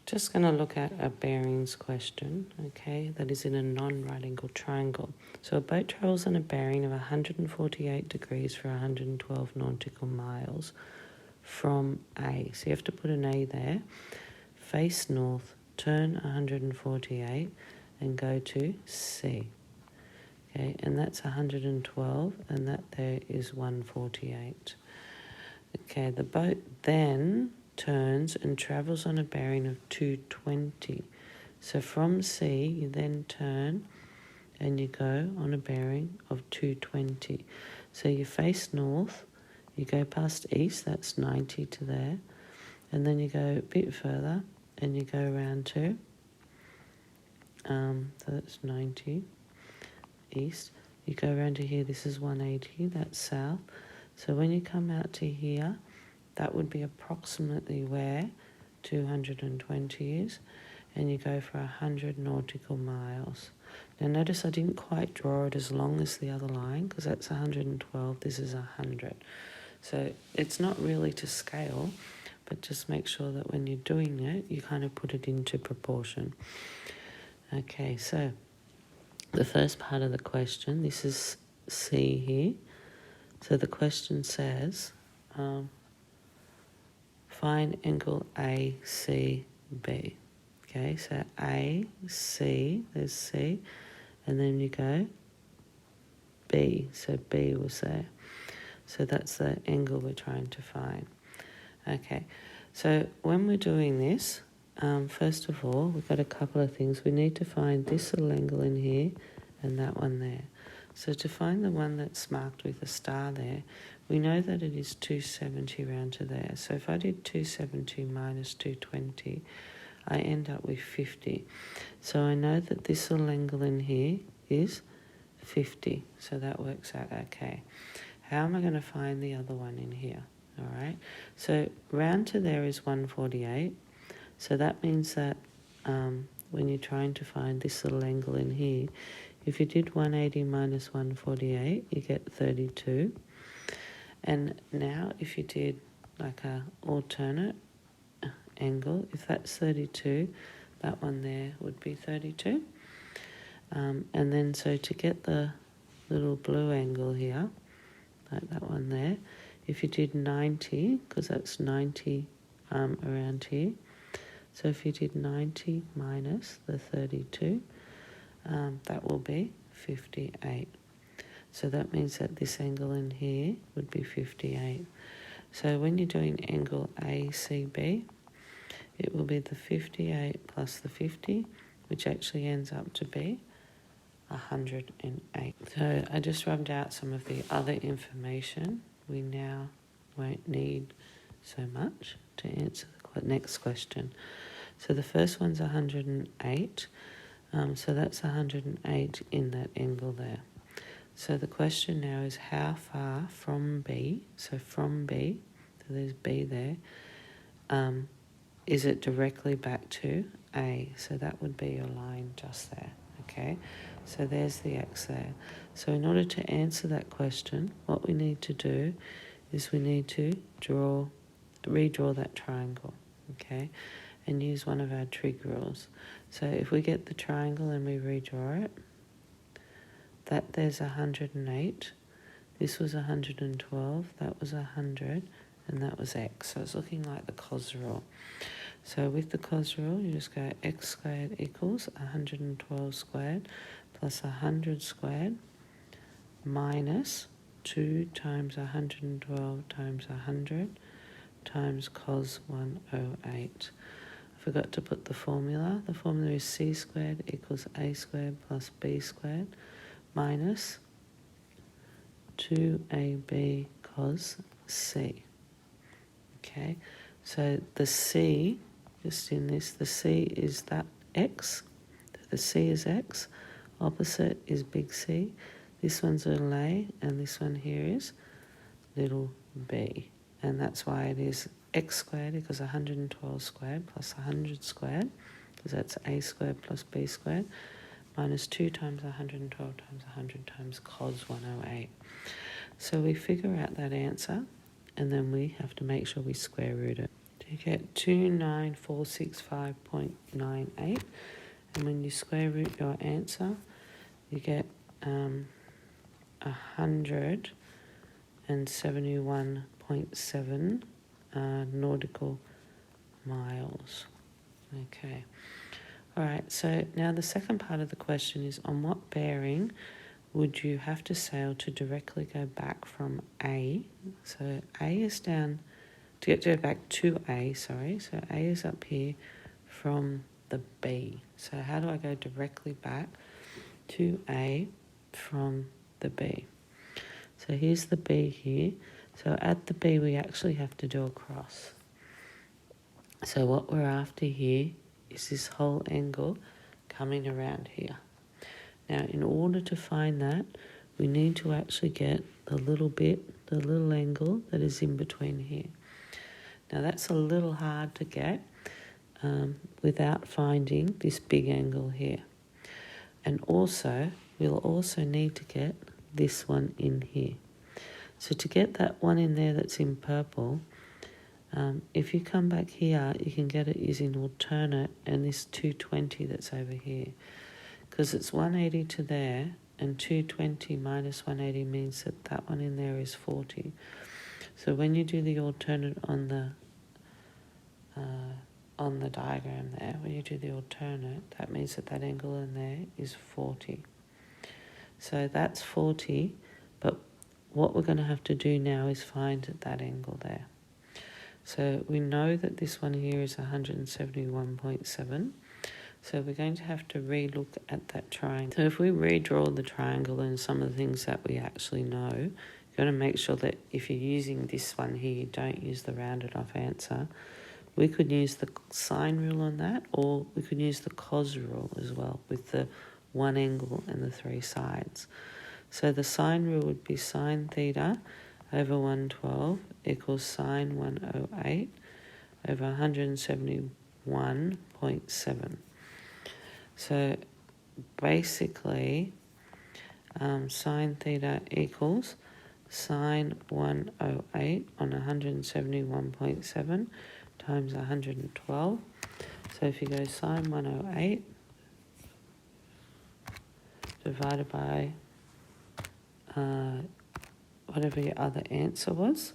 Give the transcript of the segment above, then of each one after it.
Just going to look at a bearings question, okay, that is in a non-right angle triangle. So a boat travels on a bearing of 148 degrees for 112 nautical miles from A. So you have to put an A there, face north, turn 148 and go to C. Okay, and that's 112 and that there is 148. Okay, the boat then turns and travels on a bearing of 220. So from C, you then turn and you go on a bearing of 220. So you face north, you go past east, that's 90 to there, and then you go a bit further and you go around to, so that's 90 east. You go around to here, this is 180, that's south. So when you come out to here, that would be approximately where 220 is, and you go for 100 nautical miles. Now notice I didn't quite draw it as long as the other line because that's 112, this is 100. So it's not really to scale, but just make sure that when you're doing it, you kind of put it into proportion. Okay, so the first part of the question, this is C here. So the question says, find angle ACB. Okay, so AC, there's C, and then you go B, so B was there. So that's the angle we're trying to find. Okay, so when we're doing this, first of all, we've got a couple of things. We need to find this little angle in here and that one there. So to find the one that's marked with a star there, we know that it is 270 round to there. So if I did 270 minus 220, I end up with 50. So I know that this little angle in here is 50. So that works out okay. How am I going to find the other one in here? All right. So round to there is 148. So that means that when you're trying to find this little angle in here, if you did 180 minus 148, you get 32. And now if you did like a alternate angle, if that's 32, that one there would be 32. And then so to get the little blue angle here, like that one there, if you did 90, because that's 90 around here, so if you did 90 minus the 32, that will be 58. So that means that this angle in here would be 58. So when you're doing angle ACB, it will be the 58 plus the 50, which actually ends up to be 108. So I just rubbed out some of the other information. We now won't need so much to answer the next question. So the first one's 108. So that's 108 in that angle there. So the question now is how far from B, so from B, so there's B there, is it directly back to A? So that would be your line just there, okay? So there's the X there. So in order to answer that question, what we need to do is we need to redraw that triangle, okay? And use one of our trig rules. So if we get the triangle and we redraw it, that there's 108, this was 112, that was 100, and that was x. So it's looking like the cos rule. So with the cos rule, you just go x squared equals 112 squared plus 100 squared minus 2 times 112 times 100 times cos 108. I forgot to put the formula. The formula is c squared equals a squared plus b squared minus 2ab cos c. Okay, so the c, just in this, the c is that x. The c is x. Opposite is big C. This one's little a, and this one here is little b. And that's why it is x squared equals 112 squared plus 100 squared, because that's a squared plus b squared, minus 2 times 112 times 100 times cos 108. So we figure out that answer, and then we have to make sure we square root it. To you get 29465.98. And when you square root your answer, you get 171.7 nautical miles. Okay. All right, so now the second part of the question is, on what bearing would you have to sail to directly go back from A? So A is down, to go back to A, sorry. So A is up here from the B. So how do I go directly back to A from the B? So here's the B here. So at the B, we actually have to do a cross. So what we're after here is this whole angle coming around here. Now, in order to find that, we need to actually get the little angle that is in between here. Now, that's a little hard to get without finding this big angle here. And also, we'll also need to get this one in here. So to get that one in there that's in purple, if you come back here, you can get it using alternate and this 220 that's over here. Because it's 180 to there, and 220 minus 180 means that that one in there is 40. So when you do the alternate on the diagram there, when you do the alternate, that means that that angle in there is 40. So that's 40, but what we're going to have to do now is find that angle there. So we know that this one here is 171.7. So we're going to have to re-look at that triangle. So if we redraw the triangle and some of the things that we actually know, you've got to make sure that if you're using this one here, you don't use the rounded off answer. We could use the sine rule on that, or we could use the cos rule as well with the one angle and the three sides. So the sine rule would be sine theta over 112 equals sine 108 over 171.7. So basically, sine theta equals sine 108 on 171.7 times 112. So if you go sine 108 divided by whatever your other answer was,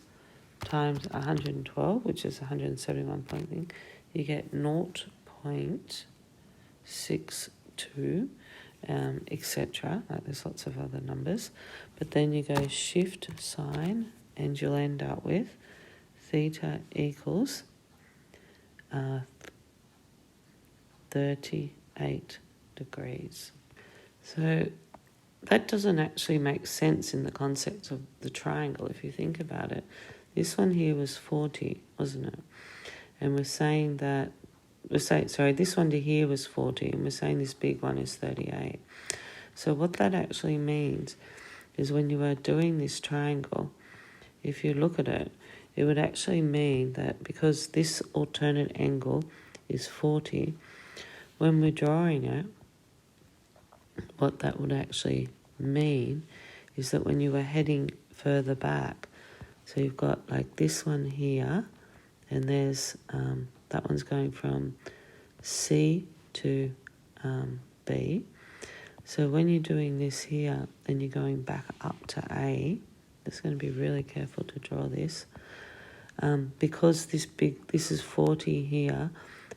times 112, which is 171 point thing, you get 0.62, etc. Like there's lots of other numbers. But then you go shift sine, and you'll end up with theta equals 38 degrees. So that doesn't actually make sense in the concept of the triangle if you think about it. This one here was 40, wasn't it? And we're saying that, this one to here was 40, and we're saying this big one is 38. So what that actually means is when you are doing this triangle, if you look at it, it would actually mean that because this alternate angle is 40, when we're drawing it, what that would actually mean is that when you were heading further back, so you've got like this one here, and there's that one's going from C to B. So when you're doing this here, then you're going back up to A. Just going to be really careful to draw this. Because this is 40 here,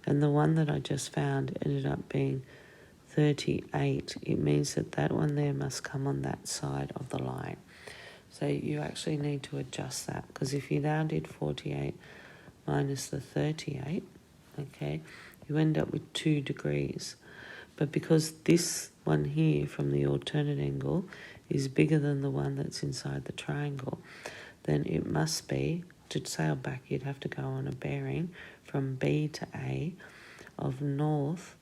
and the one that I just found ended up being 38, it means that that one there must come on that side of the line. So you actually need to adjust that, because if you now did 48 minus the 38, okay, you end up with 2 degrees. But because this one here from the alternate angle is bigger than the one that's inside the triangle, then it must be, to sail back, you'd have to go on a bearing from B to A of north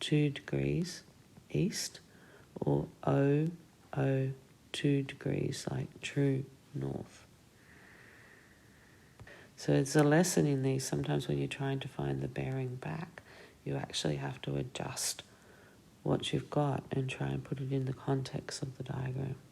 2 degrees east, or 2 degrees, like true north. So it's a lesson in these. Sometimes when you're trying to find the bearing back, you actually have to adjust what you've got and try and put it in the context of the diagram.